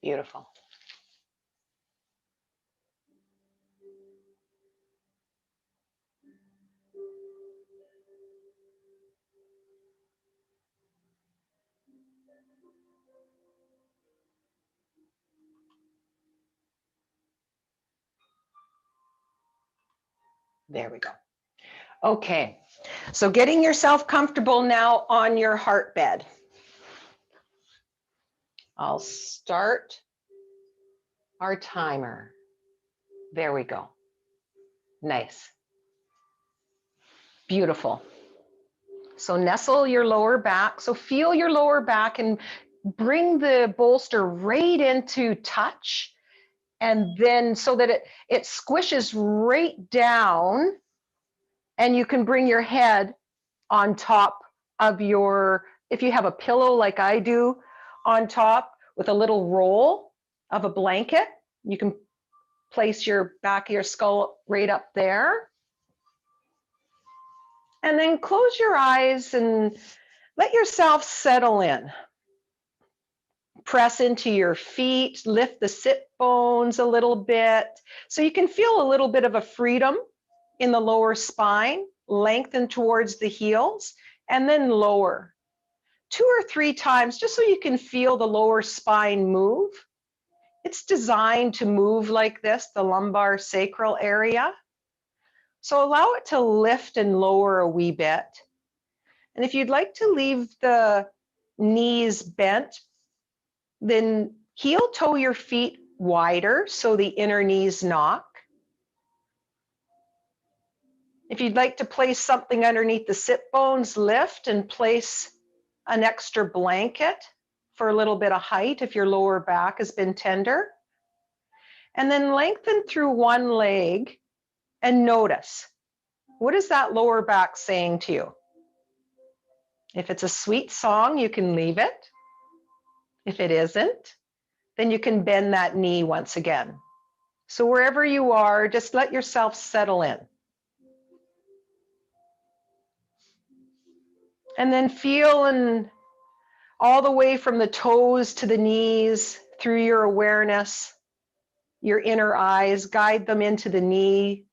Beautiful. There we go. Okay, so getting yourself comfortable now on your heart bed. I'll start our timer. There we go. Nice. Beautiful. So nestle your lower back. So feel your lower back and bring the bolster right into touch. And then so that it squishes right down, and you can bring your head on top of your, if you have a pillow like I do, on top with a little roll of a blanket, you can place your back of your skull right up there. And then close your eyes and let yourself settle in. Press into your feet, lift the sit bones a little bit so you can feel a little bit of a freedom in the lower spine. Lengthen towards the heels and then lower 2 or 3 times just so you can feel the lower spine move. It's designed to move like this, the lumbar sacral area. So allow it to lift and lower a wee bit. And if you'd like to leave the knees bent, then heel toe your feet wider so the inner knees knock. If you'd like to place something underneath the sit bones, lift and place an extra blanket for a little bit of height if your lower back has been tender. And then lengthen through one leg and notice, what is that lower back saying to you? If it's a sweet song, you can leave it. If it isn't, then you can bend that knee once again. So wherever you are, just let yourself settle in. And then feel and all the way from the toes to the knees through your awareness, your inner eyes, guide them into the knee,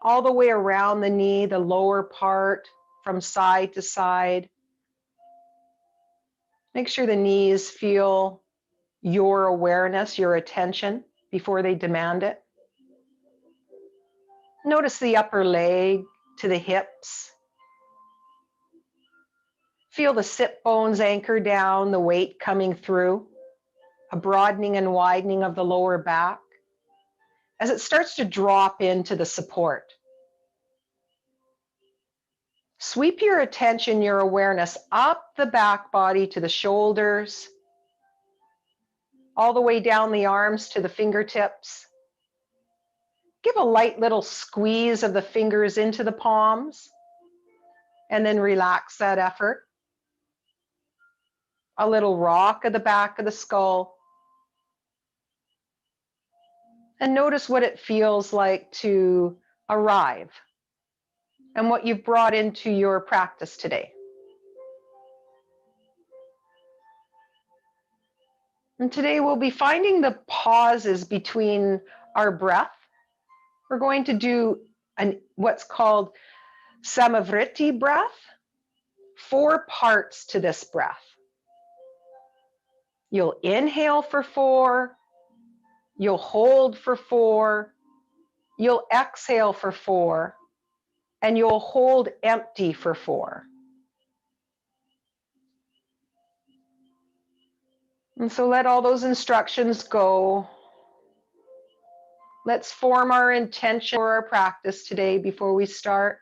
all the way around the knee, the lower part from side to side. Make sure the knees feel your awareness, your attention before they demand it. Notice the upper leg to the hips. Feel the sit bones anchor down, the weight coming through, a broadening and widening of the lower back as it starts to drop into the support. Sweep your attention, your awareness up the back body to the shoulders, all the way down the arms to the fingertips. Give a light little squeeze of the fingers into the palms and then relax that effort. A little rock of the back of the skull. And notice what it feels like to arrive and what you've brought into your practice today. And today we'll be finding the pauses between our breath. We're going to do what's called samavritti breath, 4 parts to this breath. You'll inhale for 4, you'll hold for 4, you'll exhale for 4, and you'll hold empty for 4. And so let all those instructions go. Let's form our intention for our practice today before we start.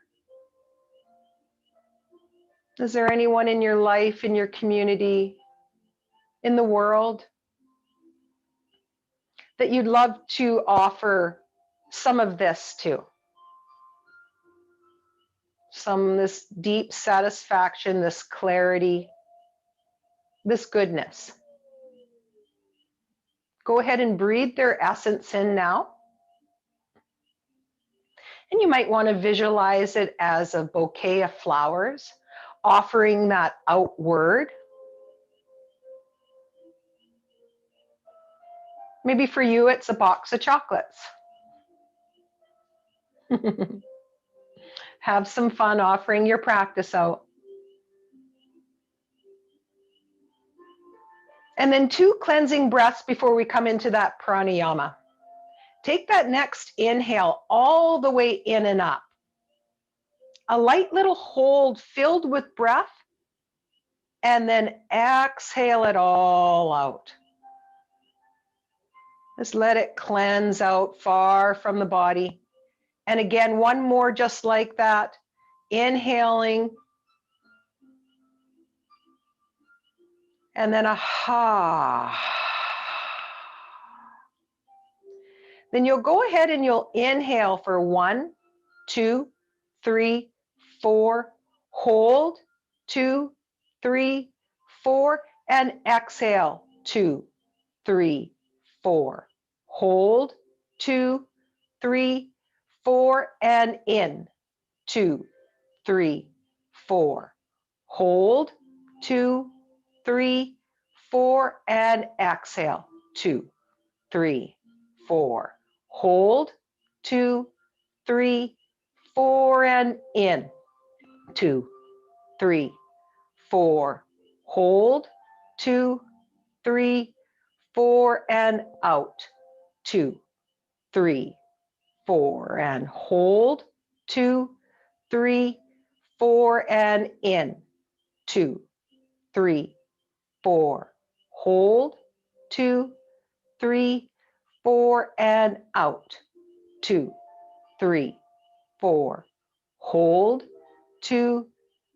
Is there anyone in your life, in your community, in the world that you'd love to offer some of this to? This deep satisfaction, this clarity, this goodness. Go ahead and breathe their essence in now. And you might want to visualize it as a bouquet of flowers, offering that outward. Maybe for you, it's a box of chocolates. Have some fun offering your practice out. And then 2 cleansing breaths before we come into that pranayama. Take that next inhale all the way in and up. A light little hold filled with breath, and then exhale it all out. Just let it cleanse out far from the body. And again, one more just like that. Inhaling. And then a ha. Then you'll go ahead and you'll inhale for 1, 2, 3, 4. Hold 2, 3, 4. And exhale 2, 3, 4. Hold 2, 3, 4. And in 2, 3, 4. Hold 2, 3, 4. And exhale 2, 3, 4. Hold 2, 3, 4. And in 2, 3, 4. Hold 2, 3, 4. And out 2, 3, 4. And hold 2, 3, 4. And in 2, 3, 4. Hold 2, 3, 4. And out 2, 3, 4. Hold 2,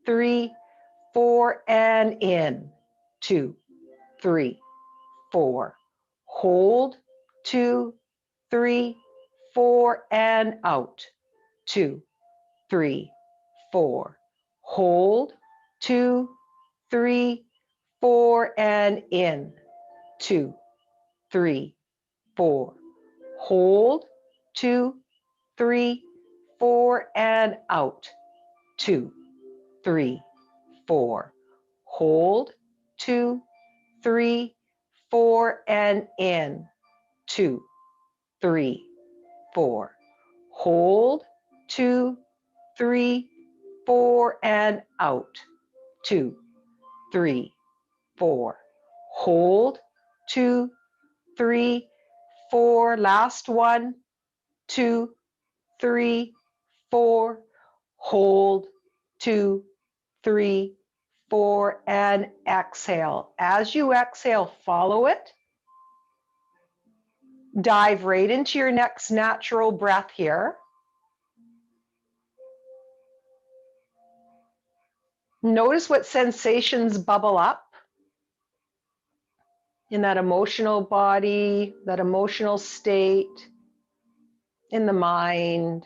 3, 4. And in 2, 3, 4. Hold 2, 3, 4. And out 2, 3, 4. Hold 2, 3, 4. And in 2, 3, 4. Hold 2, 3, 4. And out 2, 3, 4. Hold 2, 3, 4. And in 2, 3, 4. Hold 2, 3, 4. And out 2, 3, 4. Hold 2, 3, 4. Last one. 2, 3, 4. Hold 2, 3, 4. And exhale. As you exhale, follow it. Dive right into your next natural breath here. Notice what sensations bubble up in that emotional body, that emotional state, in the mind.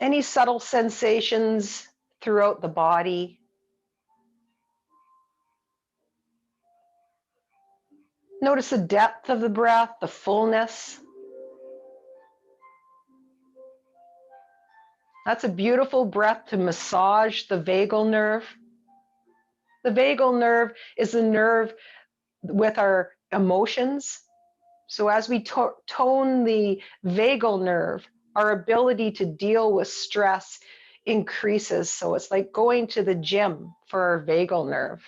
Any subtle sensations throughout the body. Notice the depth of the breath, the fullness. That's a beautiful breath to massage the vagal nerve. The vagal nerve is the nerve with our emotions. So as we tone the vagal nerve, our ability to deal with stress increases. So it's like going to the gym for our vagal nerve.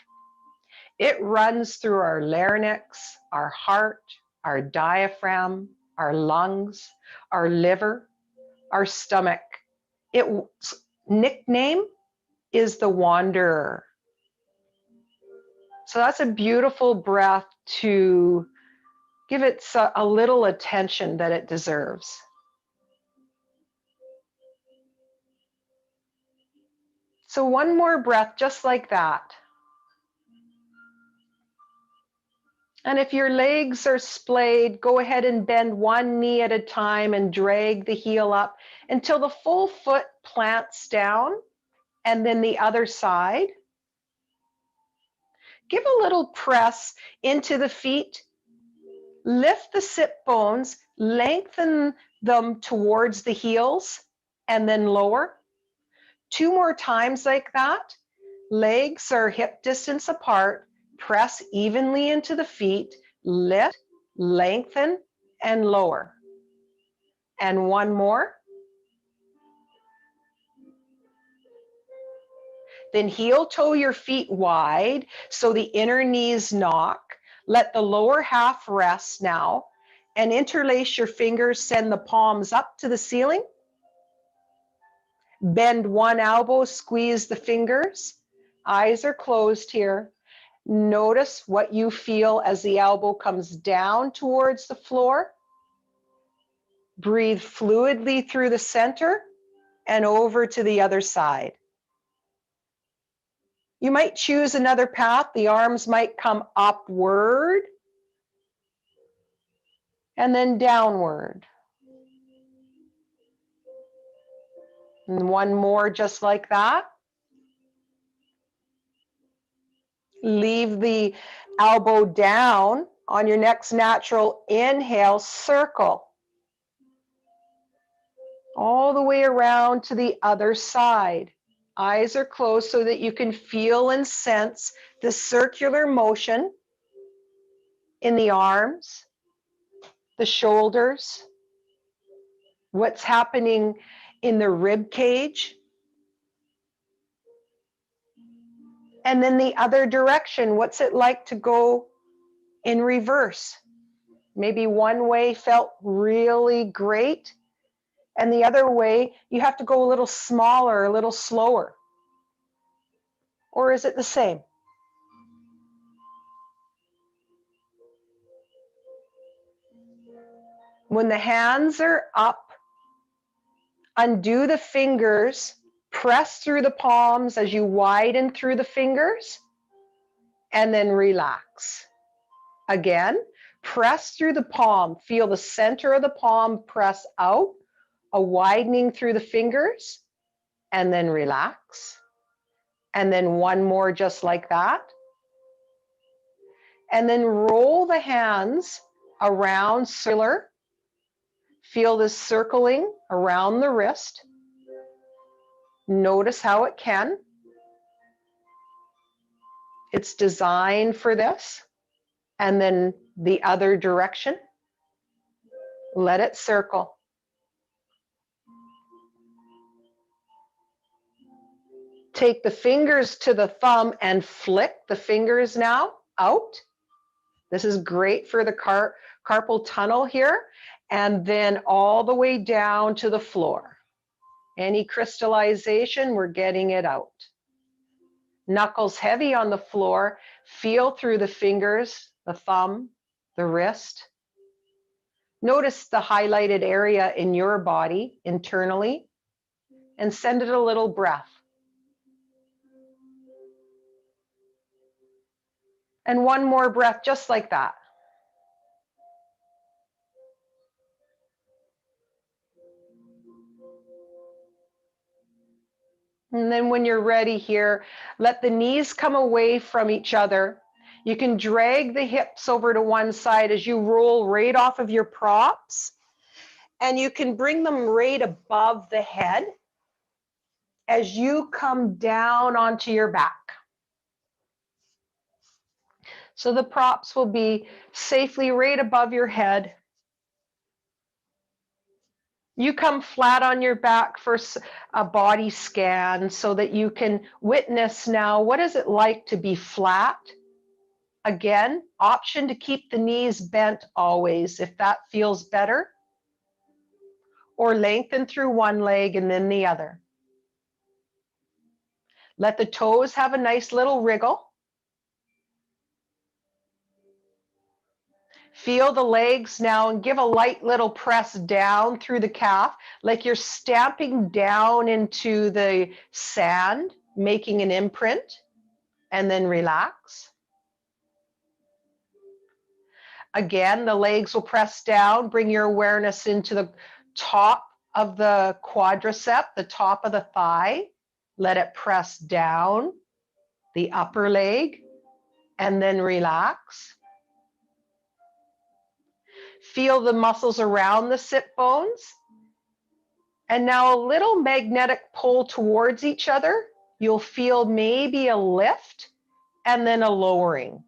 It runs through our larynx, our heart, our diaphragm, our lungs, our liver, our stomach. Its nickname is the wanderer. So that's a beautiful breath to give it a little attention that it deserves. So one more breath just like that. And if your legs are splayed, go ahead and bend one knee at a time and drag the heel up until the full foot plants down, and then the other side. Give a little press into the feet. Lift the sit bones, lengthen them towards the heels, and then lower. 2 more times like that. Legs are hip distance apart. Press evenly into the feet. Lift lengthen and lower. And one more. Then heel toe your feet wide so the inner knees knock. Let the lower half rest now and interlace your fingers, send the palms up to the ceiling. Bend one elbow, squeeze the fingers. Eyes are closed here. Notice what you feel as the elbow comes down towards the floor. Breathe fluidly through the center and over to the other side. You might choose another path. The arms might come upward and then downward. And one more just like that. Leave the elbow down. On your next natural inhale, circle all the way around to the other side. Eyes are closed so that you can feel and sense the circular motion in the arms, the shoulders, what's happening in the rib cage. And then the other direction, what's it like to go in reverse? Maybe one way felt really great, and the other way, you have to go a little smaller, a little slower. Or is it the same? When the hands are up, undo the fingers, press through the palms as you widen through the fingers, and then relax. Again, press through the palm. Feel the center of the palm press out, a widening through the fingers, and then relax. And then one more just like that. And then roll the hands around circular. Feel this circling around the wrist. Notice how it can. It's designed for this. And then the other direction. Let it circle. Take the fingers to the thumb and flick the fingers now out. This is great for the carpal tunnel here. And then all the way down to the floor. Any crystallization, we're getting it out. Knuckles heavy on the floor. Feel through the fingers, the thumb, the wrist. Notice the highlighted area in your body internally and send it a little breath. And one more breath just like that. And then when you're ready here, let the knees come away from each other. You can drag the hips over to one side as you roll right off of your props. And you can bring them right above the head as you come down onto your back. So the props will be safely right above your head. You come flat on your back for a body scan so that you can witness now what is it like to be flat. Again, option to keep the knees bent always if that feels better. Or lengthen through one leg and then the other. Let the toes have a nice little wriggle. Feel the legs now and give a light little press down through the calf, like you're stamping down into the sand, making an imprint, and then relax. Again, the legs will press down, bring your awareness into the top of the quadricep, the top of the thigh. Let it press down, the upper leg, and then relax. Feel the muscles around the sit bones. And now a little magnetic pull towards each other. You'll feel maybe a lift and then a lowering.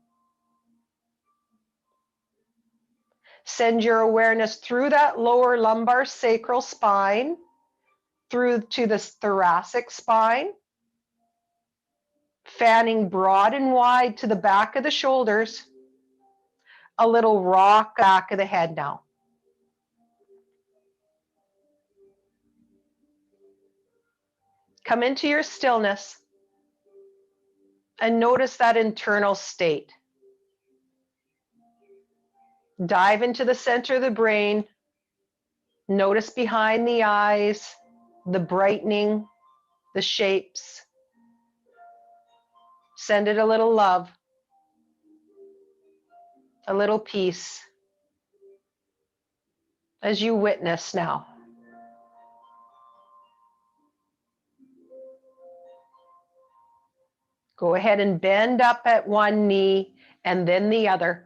Send your awareness through that lower lumbar sacral spine, through to the thoracic spine, fanning broad and wide to the back of the shoulders, a little rock back of the head now. Come into your stillness and notice that internal state. Dive into the center of the brain. Notice behind the eyes, the brightening, the shapes. Send it a little love, a little peace as you witness now. Go ahead and bend up at one knee and then the other.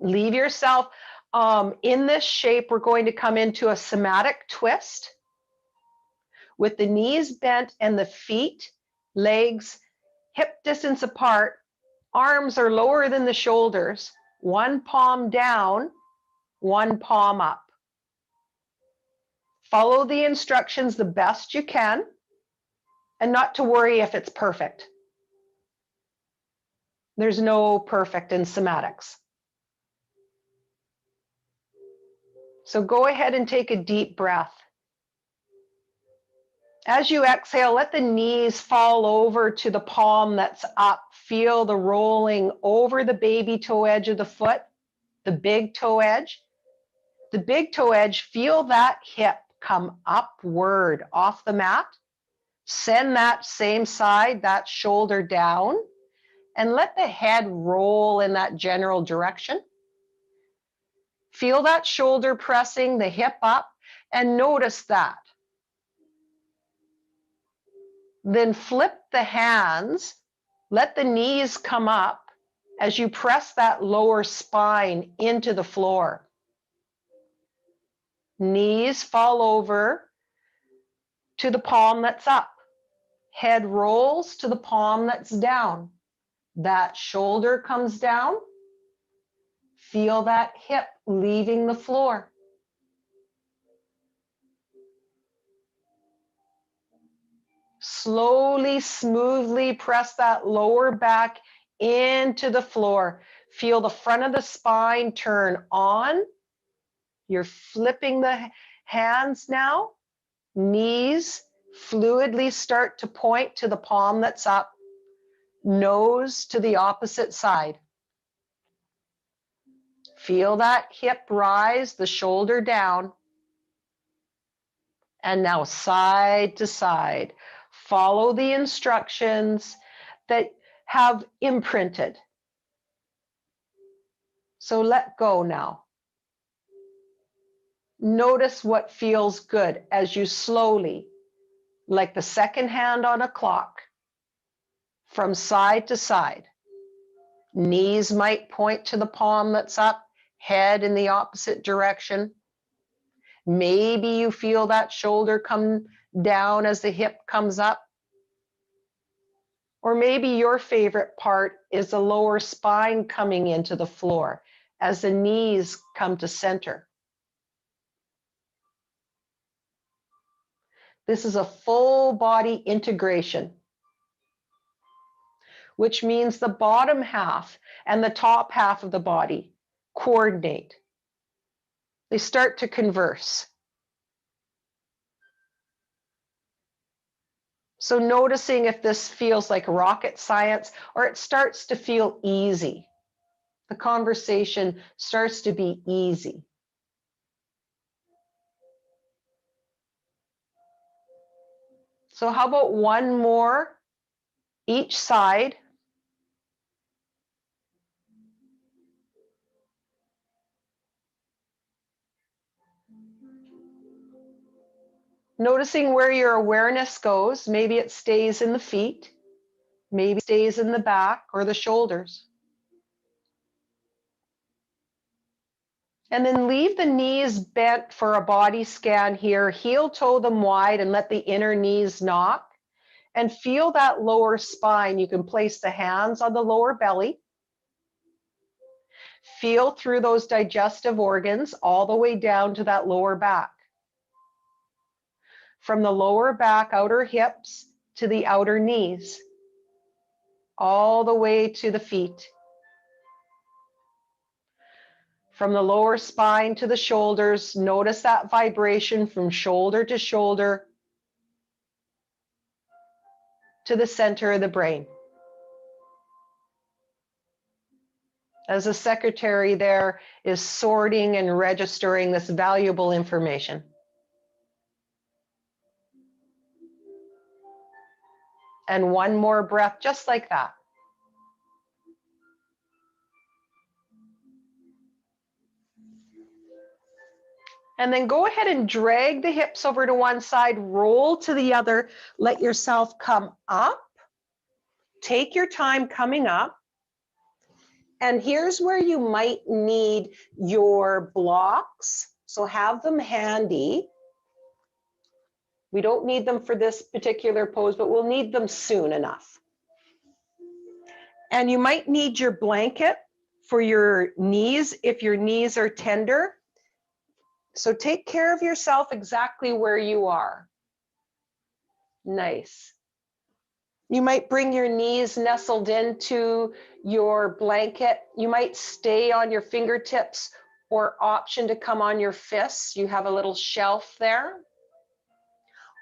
Leave yourself in this shape. We're going to come into a somatic twist with the knees bent and the feet, legs, hip distance apart. Arms are lower than the shoulders. One palm down, one palm up. Follow the instructions the best you can and not to worry if it's perfect. There's no perfect in somatics. So go ahead and take a deep breath. As you exhale, let the knees fall over to the palm that's up. Feel the rolling over the baby toe edge of the foot, the big toe edge. The big toe edge, feel that hip come upward off the mat. Send that same side, that shoulder down, and let the head roll in that general direction. Feel that shoulder pressing the hip up and notice that. Then flip the hands, let the knees come up as you press that lower spine into the floor. Knees fall over to the palm that's up. Head rolls to the palm that's down. That shoulder comes down. Feel that hip leaving the floor. Slowly, smoothly press that lower back into the floor. Feel the front of the spine turn on. You're flipping the hands now. Knees fluidly start to point to the palm that's up. Nose to the opposite side. Feel that hip rise, the shoulder down. And now side to side. Follow the instructions that have imprinted. So let go now. Notice what feels good as you slowly, like the second hand on a clock, from side to side. Knees might point to the palm that's up, head in the opposite direction. Maybe you feel that shoulder come down as the hip comes up. Or maybe your favorite part is the lower spine coming into the floor as the knees come to center. This is a full body integration, which means the bottom half and the top half of the body coordinate. They start to converse. So noticing if this feels like rocket science or it starts to feel easy. The conversation starts to be easy. So how about one more each side? Noticing where your awareness goes. Maybe it stays in the feet, maybe it stays in the back or the shoulders. And then leave the knees bent for a body scan here. Heel toe them wide and let the inner knees knock. And feel that lower spine. You can place the hands on the lower belly. Feel through those digestive organs all the way down to that lower back. From the lower back, outer hips, to the outer knees, all the way to the feet. From the lower spine to the shoulders, notice that vibration from shoulder to shoulder to the center of the brain. As a secretary there is sorting and registering this valuable information. And one more breath, just like that. And then go ahead and drag the hips over to one side, roll to the other, let yourself come up. Take your time coming up. And here's where you might need your blocks. So have them handy. We don't need them for this particular pose, but we'll need them soon enough. And you might need your blanket for your knees if your knees are tender. So take care of yourself exactly where you are. Nice. You might bring your knees nestled into your blanket. You might stay on your fingertips or option to come on your fists. You have a little shelf there.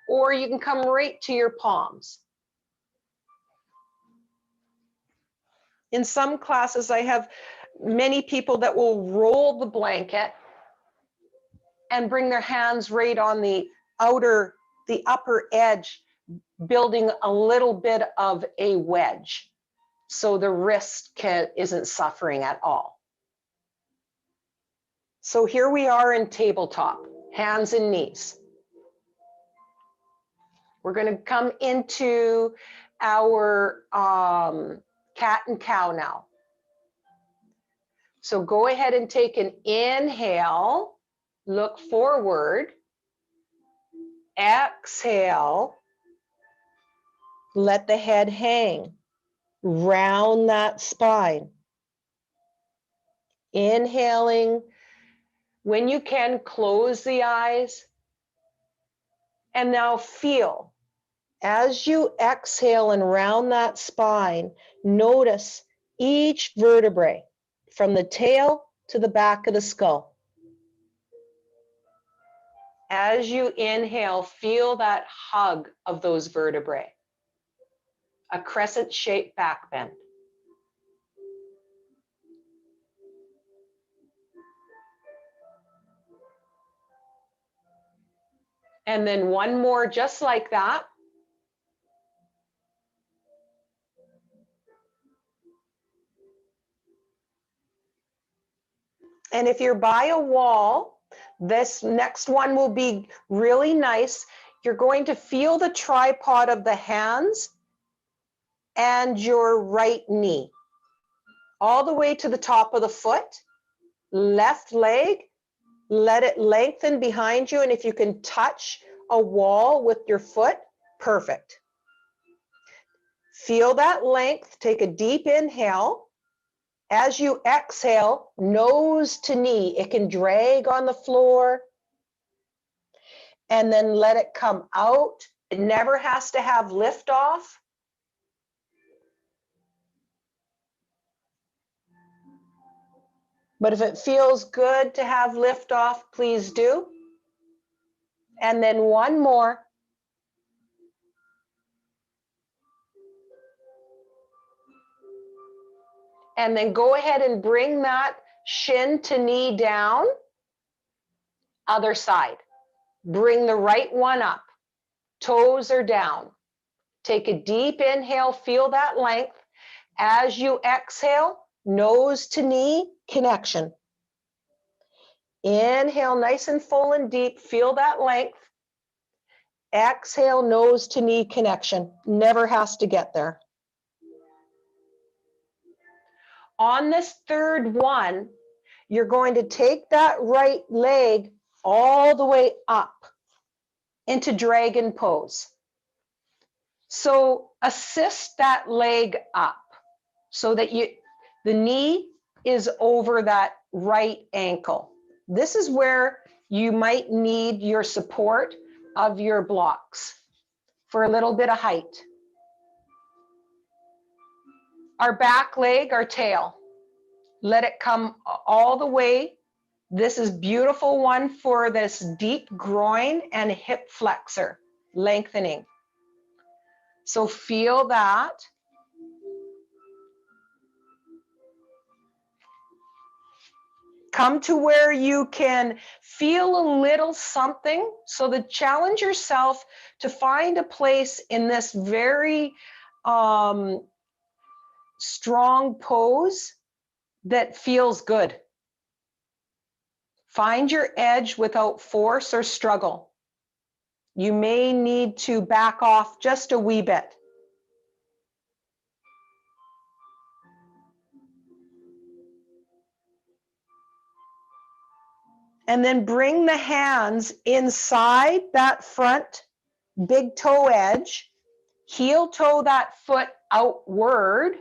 Or you can come right to your palms. In some classes, I have many people that will roll the blanket and bring their hands right on the upper edge, building a little bit of a wedge, so the wrist isn't suffering at all. So here we are in tabletop, hands and knees. We're going to come into our cat and cow now. So go ahead and take an inhale, look forward, exhale, let the head hang, round that spine. Inhaling, when you can, close the eyes. And now feel, as you exhale and round that spine, notice each vertebrae from the tail to the back of the skull. As you inhale, feel that hug of those vertebrae, a crescent-shaped back bend. And then one more just like that. And if you're by a wall, this next one will be really nice. You're going to feel the tripod of the hands and your right knee, all the way to the top of the foot, left leg, let it lengthen behind you. And if you can touch a wall with your foot, perfect. Feel that length, take a deep inhale. As you exhale, nose to knee, it can drag on the floor. And then let it come out. It never has to have lift off. But if it feels good to have lift off, please do. And then one more. And then go ahead and bring that shin to knee down. Other side. Bring the right one up. Toes are down. Take a deep inhale, feel that length. As you exhale, nose to knee connection. Inhale nice and full and deep, feel that length. Exhale, nose to knee connection. Never has to get there. On this third one, you're going to take that right leg all the way up into dragon pose. So assist that leg up so that the knee is over that right ankle. This is where you might need your support of your blocks for a little bit of height. Our back leg, our tail, let it come all the way. This is beautiful one for this deep groin and hip flexor, lengthening. So feel that. Come to where you can feel a little something. So to challenge yourself to find a place in this very strong pose that feels good. Find your edge without force or struggle. You may need to back off just a wee bit. And then bring the hands inside that front big toe edge, heel toe that foot outward.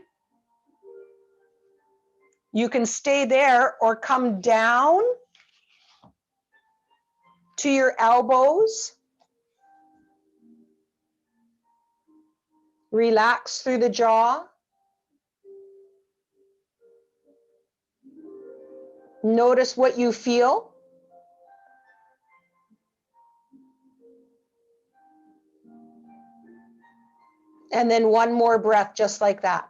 You can stay there or come down to your elbows. Relax through the jaw. Notice what you feel. And then one more breath just like that.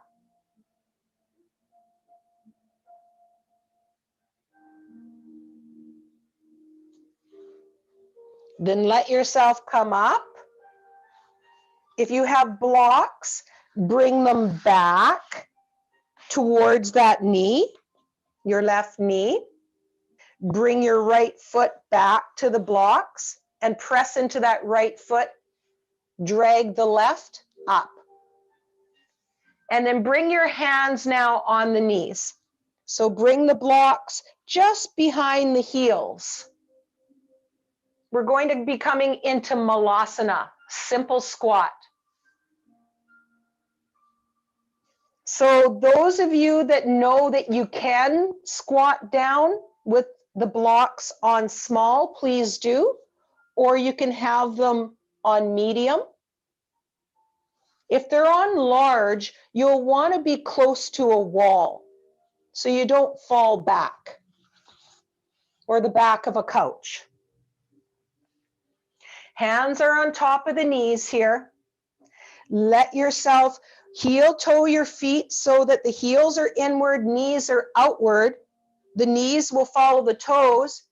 Then let yourself come up. If you have blocks, bring them back towards that knee, your left knee. Bring your right foot back to the blocks and press into that right foot. Drag the left up. And then bring your hands now on the knees. So bring the blocks just behind the heels. We're going to be coming into malasana, simple squat. So those of you that know that you can squat down with the blocks on small, please do, or you can have them on medium. If they're on large, you'll want to be close to a wall so you don't fall back or the back of a couch. Hands are on top of the knees here. Let yourself heel toe your feet so that the heels are inward, knees are outward. The knees will follow the toes.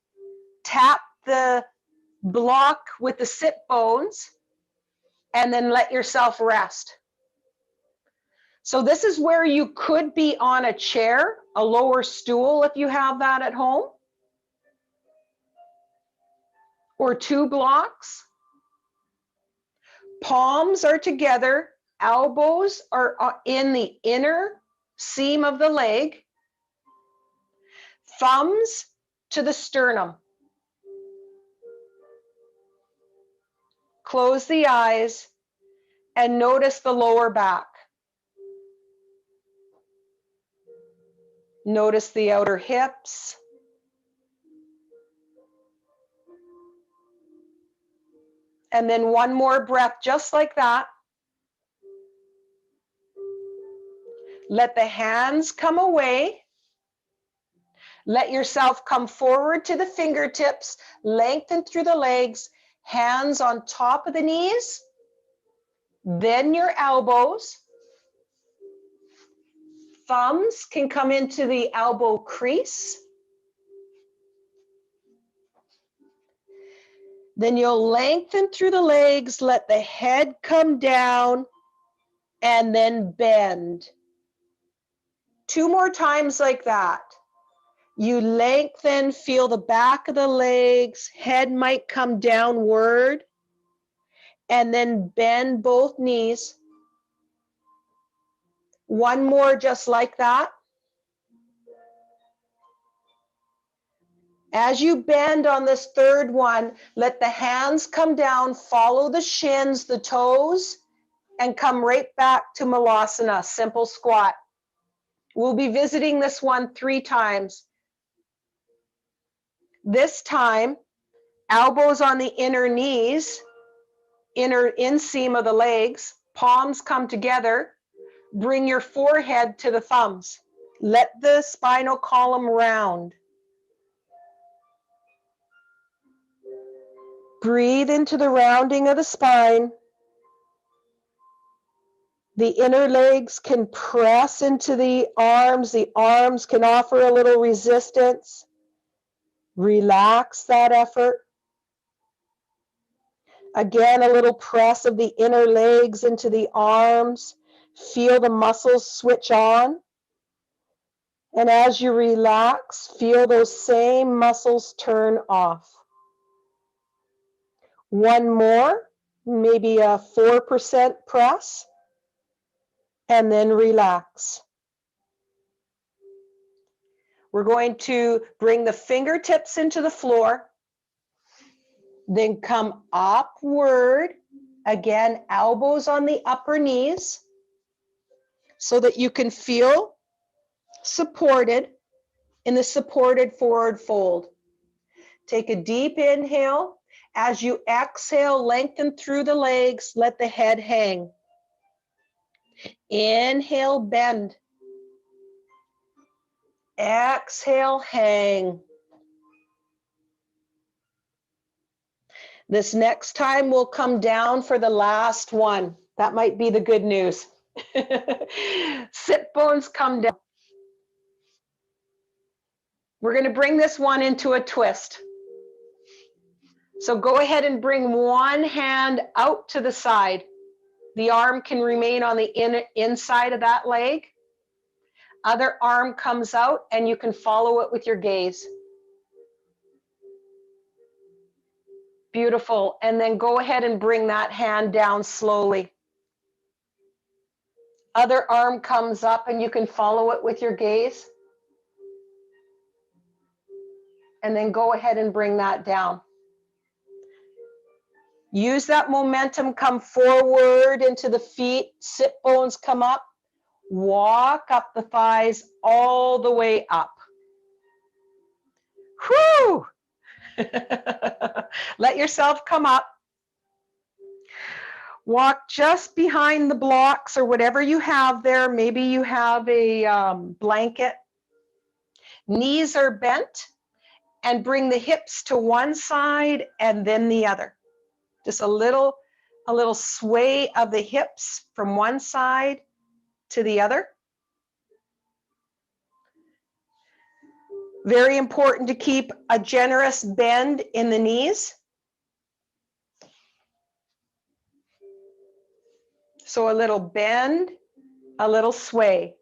Tap the block with the sit bones and then let yourself rest. So this is where you could be on a chair, a lower stool if you have that at home, or two blocks. Palms are together, elbows are in the inner seam of the leg, thumbs to the sternum. Close the eyes and notice the lower back. Notice the outer hips. And then one more breath just like that. Let the hands come away. Let yourself come forward to the fingertips, lengthen through the legs, hands on top of the knees, then your elbows. Thumbs can come into the elbow crease. Then you'll lengthen through the legs, let the head come down, and then bend. Two more times like that. You lengthen, feel the back of the legs, head might come downward, and then bend both knees. One more just like that. As you bend on this third one, let the hands come down, follow the shins, the toes, and come right back to malasana, simple squat. We'll be visiting this one 3 times. This time, elbows on the inner knees, inner inseam of the legs, palms come together. Bring your forehead to the thumbs. Let the spinal column round. Breathe into the rounding of the spine. The inner legs can press into the arms can offer a little resistance. Relax that effort. Again, a little press of the inner legs into the arms. Feel the muscles switch on. And as you relax, feel those same muscles turn off. One more, maybe a 4% press, and then relax. We're going to bring the fingertips into the floor, then come upward, again, elbows on the upper knees, so that you can feel supported in the supported forward fold. Take a deep inhale. As you exhale, lengthen through the legs, let the head hang. Inhale, bend. Exhale, hang. This next time we'll come down for the last one. That might be the good news. Sit bones come down. We're going to bring this one into a twist. So go ahead and bring one hand out to the side. The arm can remain on the inside of that leg. Other arm comes out and you can follow it with your gaze. Beautiful. And then go ahead and bring that hand down slowly. Other arm comes up and you can follow it with your gaze. And then go ahead and bring that down. Use that momentum, come forward into the feet, sit bones come up, walk up the thighs all the way up. Whew! Let yourself come up. Walk just behind the blocks or whatever you have there. Maybe you have a blanket. Knees are bent, and bring the hips to one side and then the other. Just a little sway of the hips from one side to the other. Very important to keep a generous bend in the knees. So a little bend, a little sway.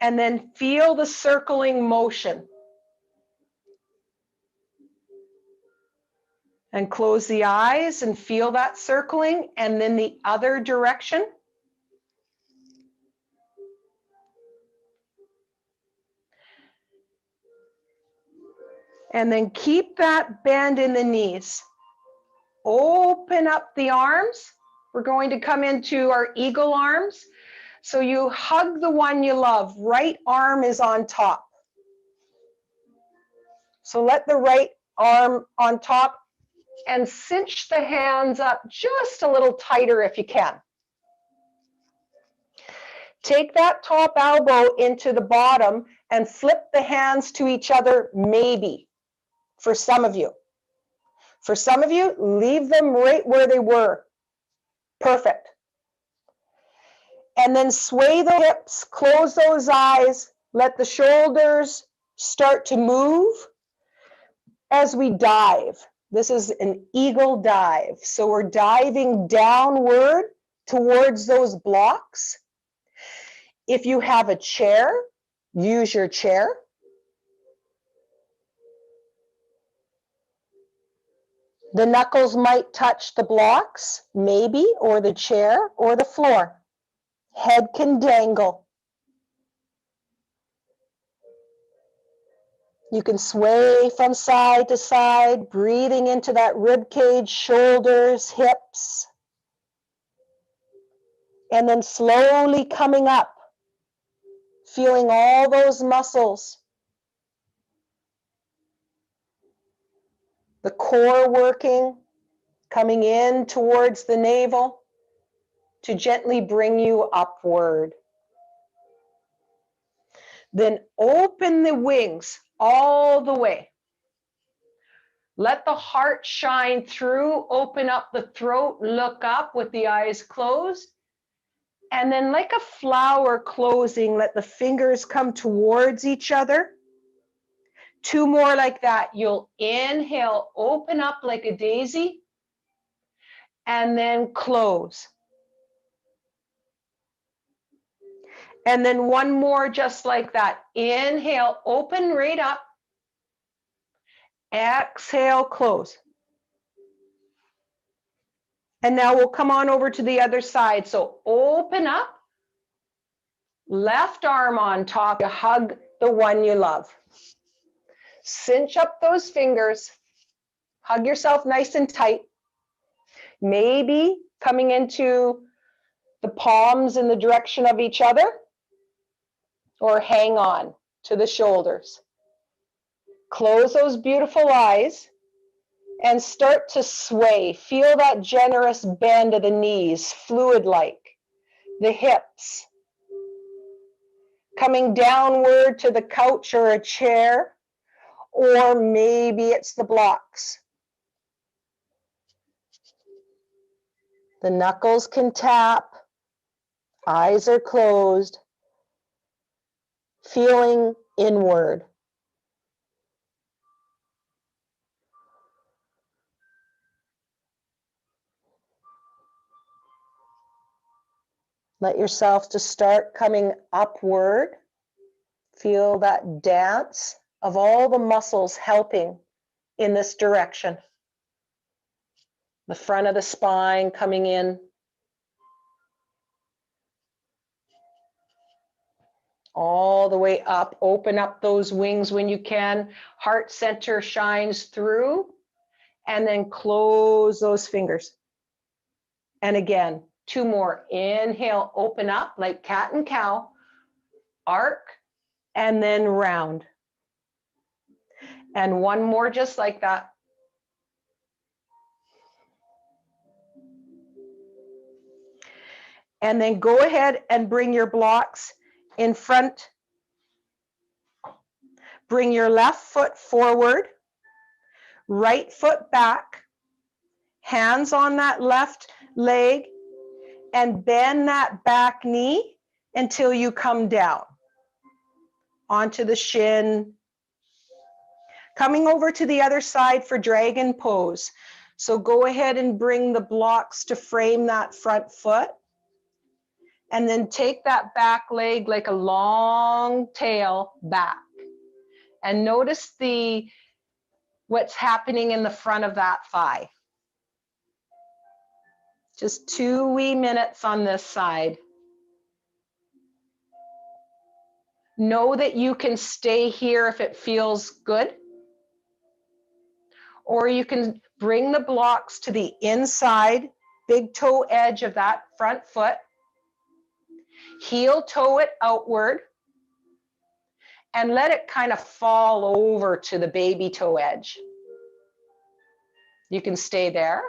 And then feel the circling motion. And close the eyes and feel that circling, and then the other direction. And then keep that bend in the knees. Open up the arms. We're going to come into our eagle arms. So you hug the one you love. Right arm is on top. So let the right arm on top and cinch the hands up just a little tighter if you can. Take that top elbow into the bottom and flip the hands to each other, maybe, for some of you. For some of you, leave them right where they were. Perfect. And then sway the hips, close those eyes, let the shoulders start to move as we dive. This is an eagle dive. So we're diving downward towards those blocks. If you have a chair, use your chair. The knuckles might touch the blocks, maybe, or the chair, or the floor. Head can dangle. You can sway from side to side, breathing into that rib cage, shoulders, hips. And then slowly coming up. feeling all those muscles. The core working, coming in towards the navel to gently bring you upward. Then open the wings all the way. Let the heart shine through, open up the throat, look up with the eyes closed. And then like a flower closing, let the fingers come towards each other. 2 more like that. You'll inhale, open up like a daisy, and then close. And then 1 more just like that. Inhale, open right up. Exhale, close. And now we'll come on over to the other side. So open up, left arm on top, you hug the one you love. Cinch up those fingers, hug yourself nice and tight. Maybe coming into the palms in the direction of each other, or hang on to the shoulders. Close those beautiful eyes and start to sway. Feel that generous bend of the knees, fluid-like, the hips. Coming downward to the couch or a chair, or maybe it's the blocks. The knuckles can tap, eyes are closed, feeling inward. Let yourself to start coming upward. Feel that dance of all the muscles helping in this direction. The front of the spine coming in. All the way up. Open up those wings when you can. Heart center shines through. And then close those fingers. And again, 2 more. Inhale, open up like cat and cow. Arc, and then round. And 1 more just like that. And then go ahead and bring your blocks in front. Bring your left foot forward, right foot back, hands on that left leg, and bend that back knee until you come down onto the shin. Coming over to the other side for dragon pose. So go ahead and bring the blocks to frame that front foot. And then take that back leg like a long tail back. And notice what's happening in the front of that thigh. Just 2 wee minutes on this side. Know that you can stay here if it feels good. Or you can bring the blocks to the inside, big toe edge of that front foot. Heel toe it outward. And let it kind of fall over to the baby toe edge. You can stay there.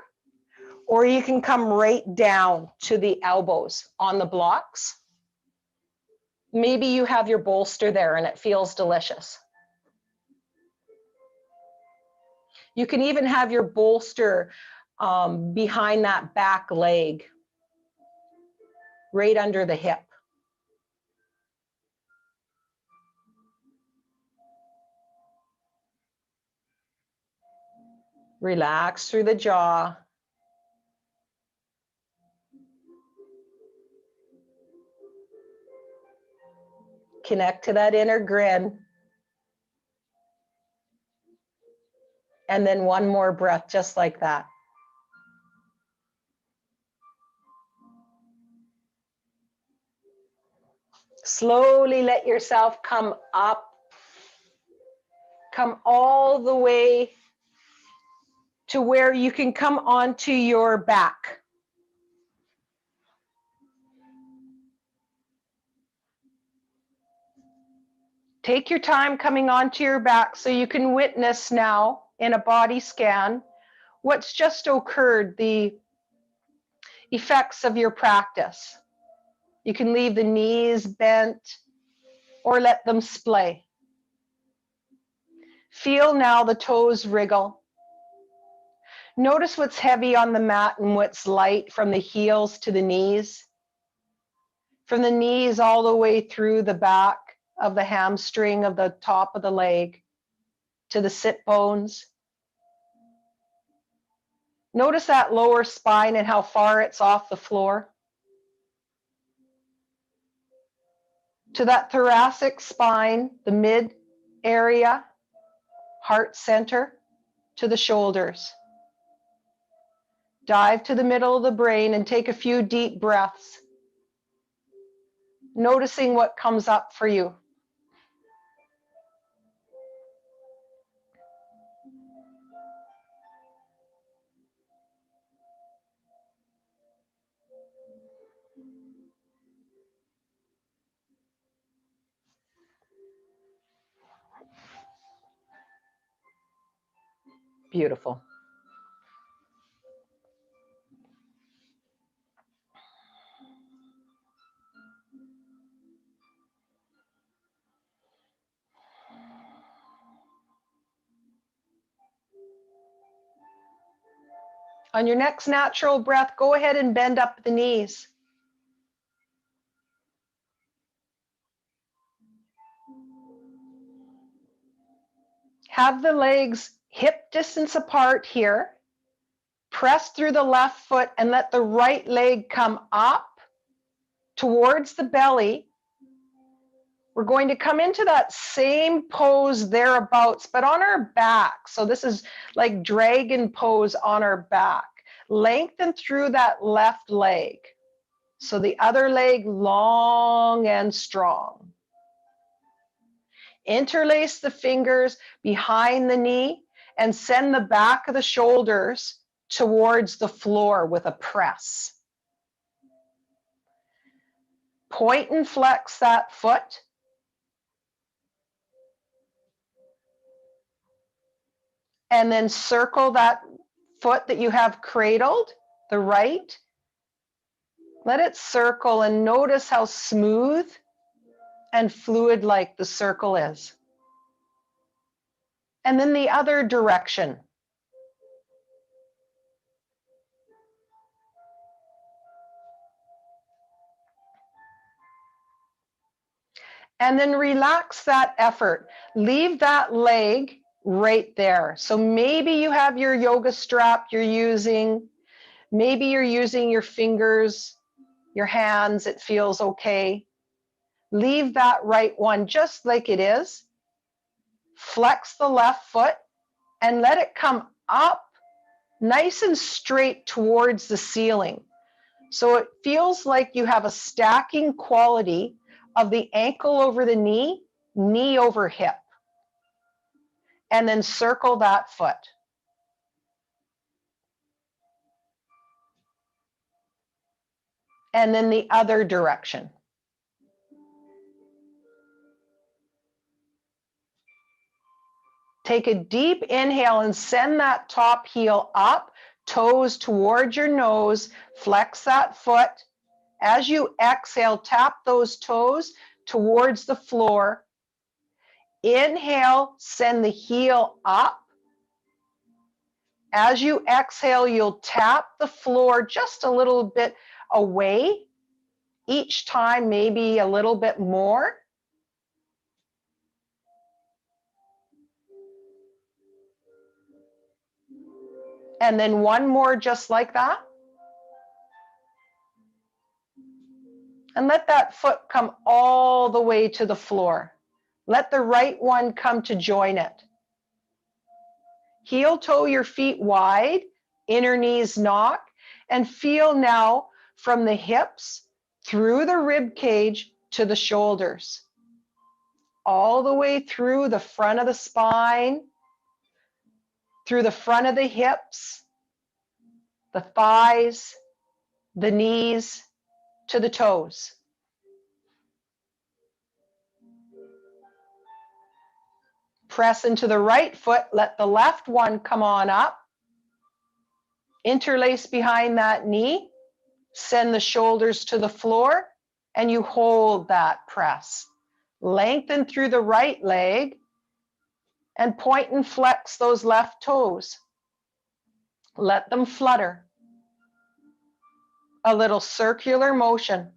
Or you can come right down to the elbows on the blocks. Maybe you have your bolster there and it feels delicious. You can even have your bolster behind that back leg, right under the hip. Relax through the jaw. Connect to that inner grin. And then 1 more breath, just like that. Slowly let yourself come up. Come all the way to where you can come onto your back. Take your time coming onto your back so you can witness now in a body scan what's just occurred, the effects of your practice. You can leave the knees bent or let them splay. Feel now the toes wriggle. Notice what's heavy on the mat and what's light from the heels to the knees. From the knees all the way through the back of the hamstring of the top of the leg to the sit bones. Notice that lower spine and how far it's off the floor. To that thoracic spine, the mid area, heart center, to the shoulders. Dive to the middle of the brain and take a few deep breaths, noticing what comes up for you. Beautiful. On your next natural breath, go ahead and bend up the knees. Have the legs hip distance apart here. Press through the left foot and let the right leg come up towards the belly. We're going to come into that same pose thereabouts, but on our back. So this is like dragon pose on our back. Lengthen through that left leg. So the other leg long and strong. Interlace the fingers behind the knee and send the back of the shoulders towards the floor with a press. Point and flex that foot. And then circle that foot that you have cradled, the right. Let it circle and notice how smooth and fluid-like the circle is. And then the other direction. And then relax that effort. Leave that leg right there. So maybe you have your yoga strap you're using. Maybe you're using your fingers, your hands. It feels okay. Leave that right one just like it is. Flex the left foot and let it come up nice and straight towards the ceiling. So it feels like you have a stacking quality of the ankle over the knee, knee over hip. And then circle that foot. And then the other direction. Take a deep inhale and send that top heel up, toes towards your nose, flex that foot. As you exhale, tap those toes towards the floor. Inhale, send the heel up. As you exhale, you'll tap the floor just a little bit away. Each time, maybe a little bit more. And then one more just like that. And let that foot come all the way to the floor. Let the right one come to join it. Heel toe your feet wide, inner knees knock, and feel now from the hips through the rib cage to the shoulders. All the way through the front of the spine, through the front of the hips, the thighs, the knees, to the toes. Press into the right foot, let the left one come on up. Interlace behind that knee, send the shoulders to the floor, and you hold that press. Lengthen through the right leg and point and flex those left toes. Let them flutter. A little circular motion.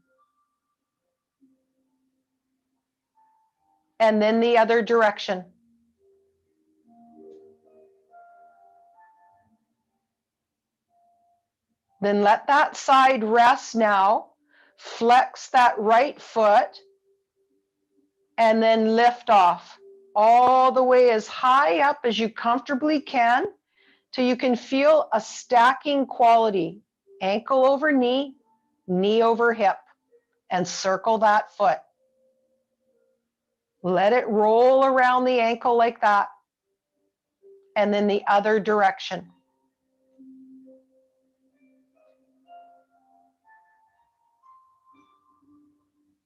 And then the other direction. Then let that side rest now. Flex that right foot and then lift off all the way as high up as you comfortably can till you can feel a stacking quality. Ankle over knee, knee over hip, and circle that foot. Let it roll around the ankle like that, and then the other direction.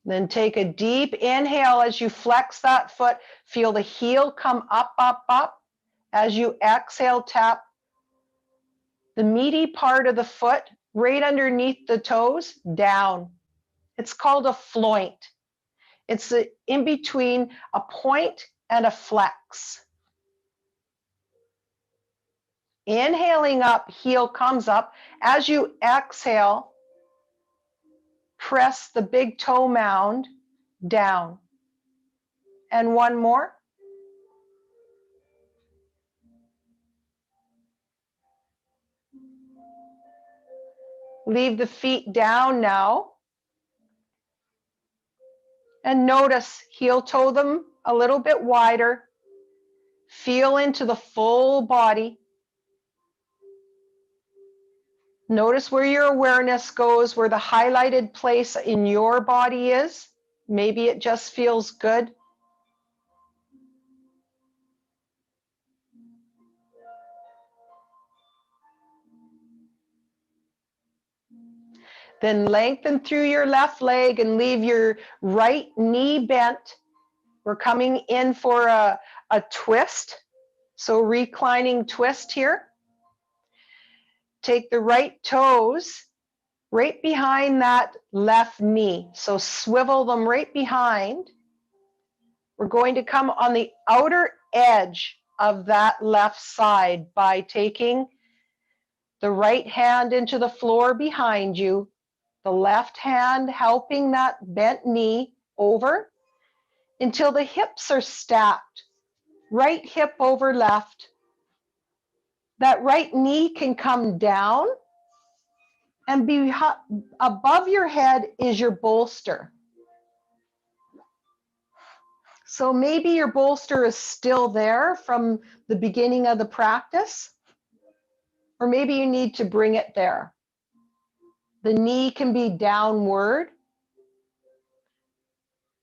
Then take a deep inhale as you flex that foot. Feel the heel come up, up, up. As you exhale, tap the meaty part of the foot right underneath the toes down. It's called a floint. It's in between a point and a flex. Inhaling up, heel comes up. As you exhale, press the big toe mound down. And one more. Leave the feet down now. And notice, heel toe them a little bit wider. Feel into the full body. Notice where your awareness goes, where the highlighted place in your body is. Maybe it just feels good. Then lengthen through your left leg and leave your right knee bent. We're coming in for a twist. So reclining twist here. Take the right toes right behind that left knee. So swivel them right behind. We're going to come on the outer edge of that left side by taking the right hand into the floor behind you, the left hand helping that bent knee over until the hips are stacked. Right hip over left. That right knee can come down, and above your head is your bolster. So maybe your bolster is still there from the beginning of the practice, or maybe you need to bring it there. The knee can be downward.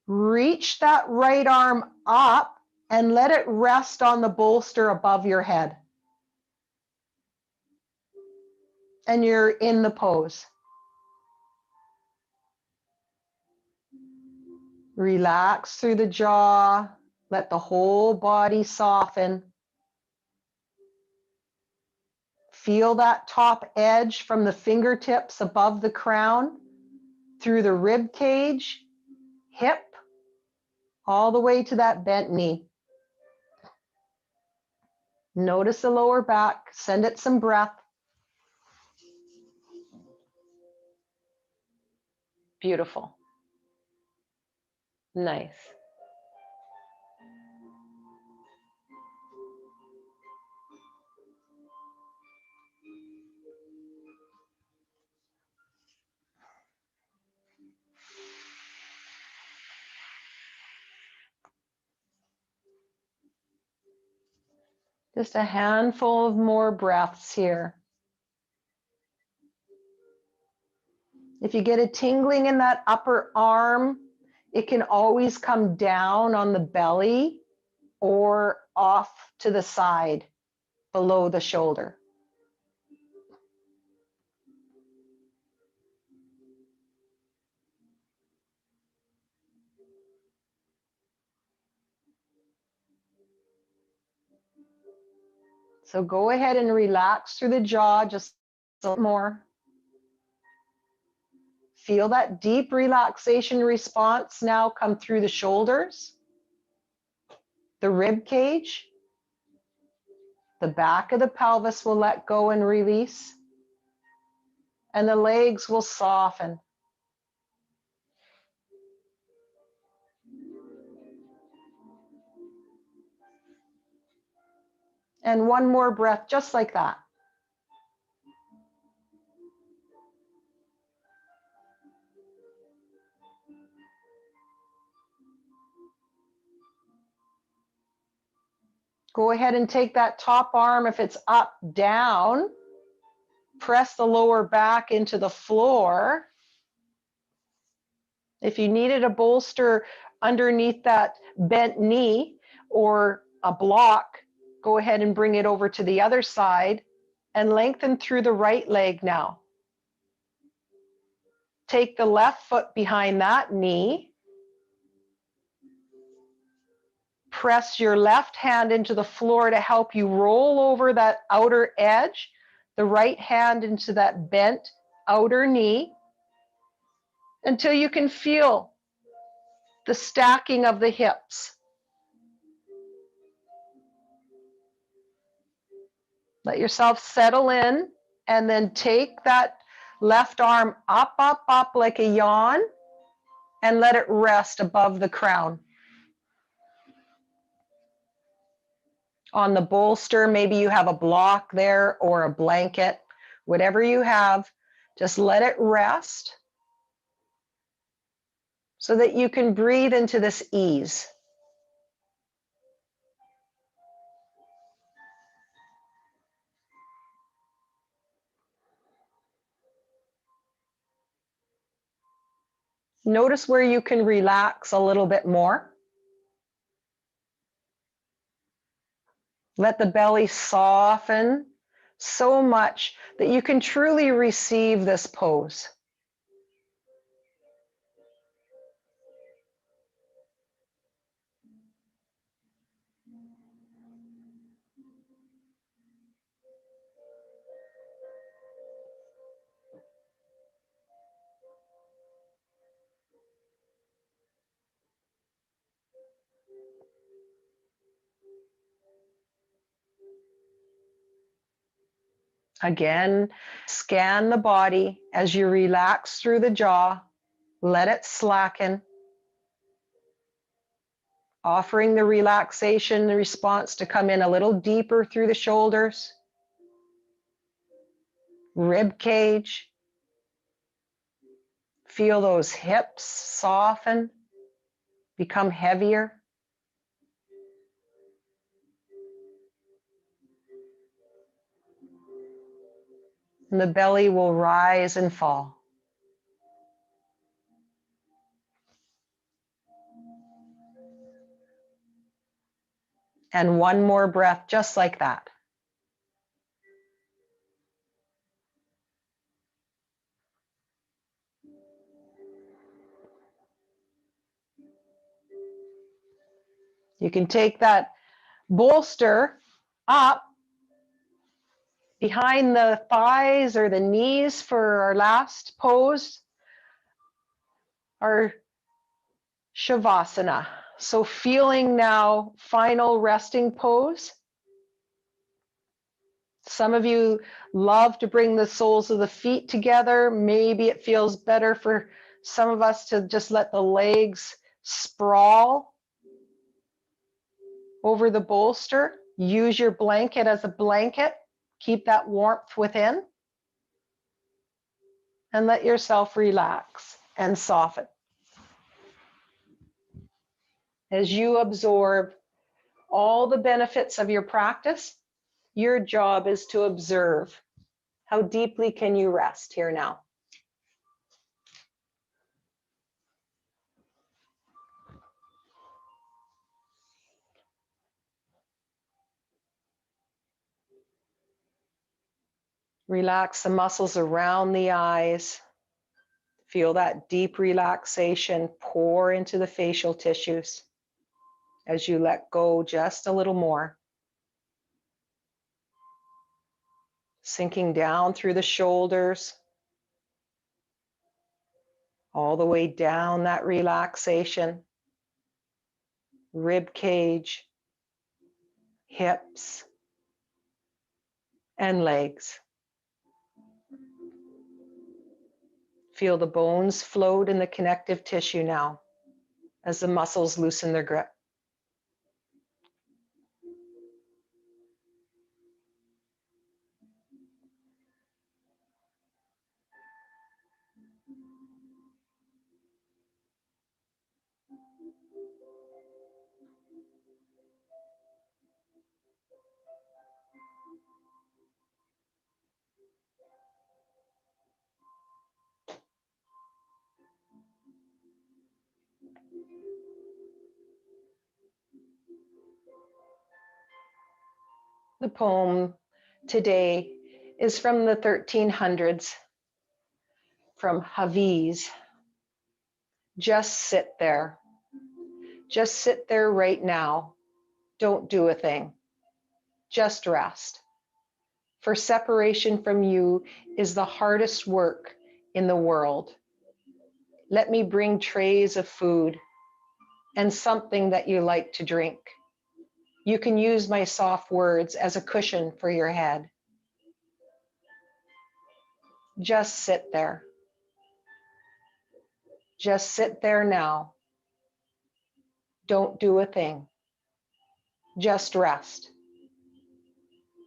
Reach that right arm up and let it rest on the bolster above your head. And you're in the pose. Relax through the jaw. Let the whole body soften. Feel that top edge from the fingertips above the crown, through the rib cage, hip, all the way to that bent knee. Notice the lower back. Send it some breath. Beautiful. Nice. Just a handful of more breaths here. If you get a tingling in that upper arm, it can always come down on the belly or off to the side below the shoulder. So go ahead and relax through the jaw just a little more. Feel that deep relaxation response now come through the shoulders, the rib cage. The back of the pelvis will let go and release, and the legs will soften. And one more breath, just like that. Go ahead and take that top arm, if it's up, down. Press the lower back into the floor. If you needed a bolster underneath that bent knee or a block, go ahead and bring it over to the other side and lengthen through the right leg now. Take the left foot behind that knee. Press your left hand into the floor to help you roll over that outer edge, the right hand into that bent outer knee, until you can feel the stacking of the hips. Let yourself settle in, and then take that left arm up, up, up like a yawn, and let it rest above the crown. On the bolster, maybe you have a block there or a blanket, whatever you have, just let it rest so that you can breathe into this ease. Notice where you can relax a little bit more. Let the belly soften so much that you can truly receive this pose. Again, scan the body as you relax through the jaw. Let it slacken. Offering the relaxation, the response to come in a little deeper through the shoulders, rib cage. Feel those hips soften, become heavier. And the belly will rise and fall. And one more breath, just like that. You can take that bolster up behind the thighs or the knees for our last pose, our Shavasana. So feeling now, final resting pose. Some of you love to bring the soles of the feet together. Maybe it feels better for some of us to just let the legs sprawl over the bolster. Use your blanket as a blanket. Keep that warmth within. And let yourself relax and soften. As you absorb all the benefits of your practice, your job is to observe. How deeply can you rest here now? Relax the muscles around the eyes. Feel that deep relaxation pour into the facial tissues as you let go just a little more. sinking down through the shoulders, all the way down that relaxation, rib cage, hips, and legs. Feel the bones float in the connective tissue now as the muscles loosen their grip. The poem today is from the 1300s, from Hafiz. Just sit there. Just sit there right now. Don't do a thing. Just rest. For separation from you is the hardest work in the world. Let me bring trays of food and something that you like to drink. You can use my soft words as a cushion for your head. Just sit there. Just sit there now. Don't do a thing. Just rest.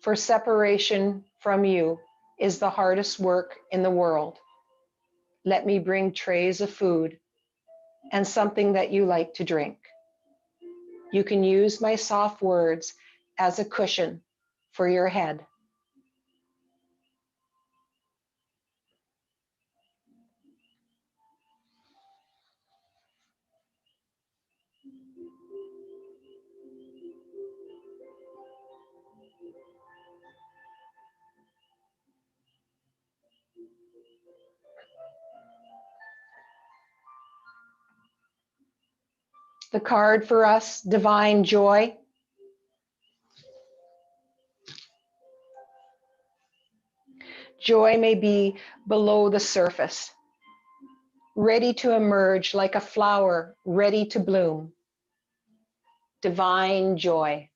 For separation from you is the hardest work in the world. Let me bring trays of food and something that you like to drink. You can use my soft words as a cushion for your head. The card for us, divine joy. Joy may be below the surface, ready to emerge like a flower ready to bloom. Divine joy.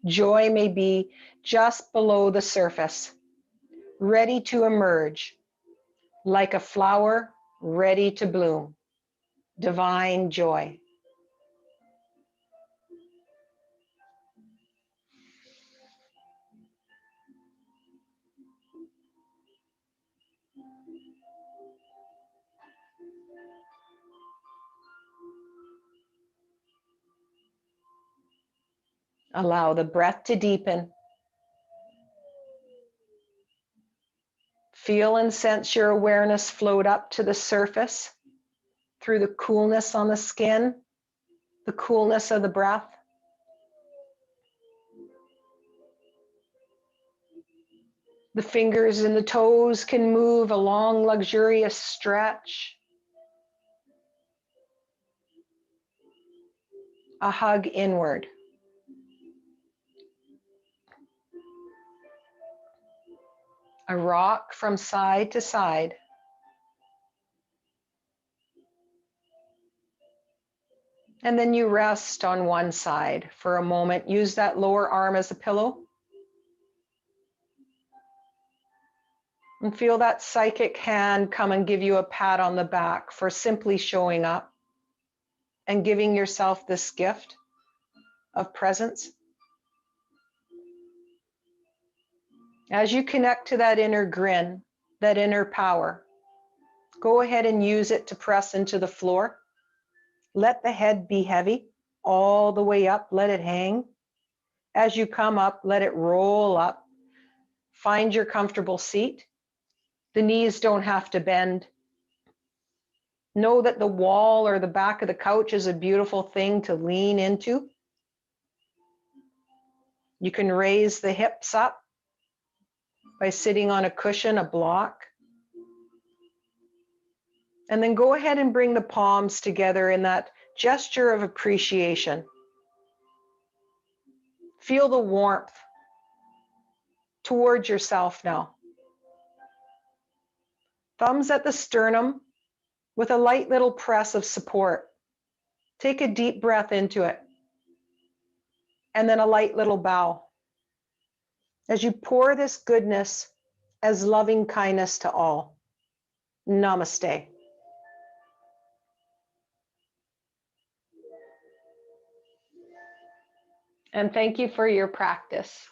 Joy may be just below the surface, ready to emerge like a flower ready to bloom. Divine joy. Allow the breath to deepen. Feel and sense your awareness float up to the surface through the coolness on the skin, the coolness of the breath. The fingers and the toes can move a long, luxurious stretch. A hug inward. A rock from side to side. And then you rest on one side for a moment. Use that lower arm as a pillow. And feel that psychic hand come and give you a pat on the back for simply showing up and giving yourself this gift of presence. As you connect to that inner grin, that inner power, go ahead and use it to press into the floor. Let the head be heavy all the way up. Let it hang. As you come up, let it roll up. Find your comfortable seat. The knees don't have to bend. Know that the wall or the back of the couch is a beautiful thing to lean into. You can raise the hips up by sitting on a cushion, a block. And then go ahead and bring the palms together in that gesture of appreciation. Feel the warmth towards yourself now. Thumbs at the sternum with a light little press of support. Take a deep breath into it. And then a light little bow. As you pour this goodness as loving kindness to all. Namaste. And thank you for your practice.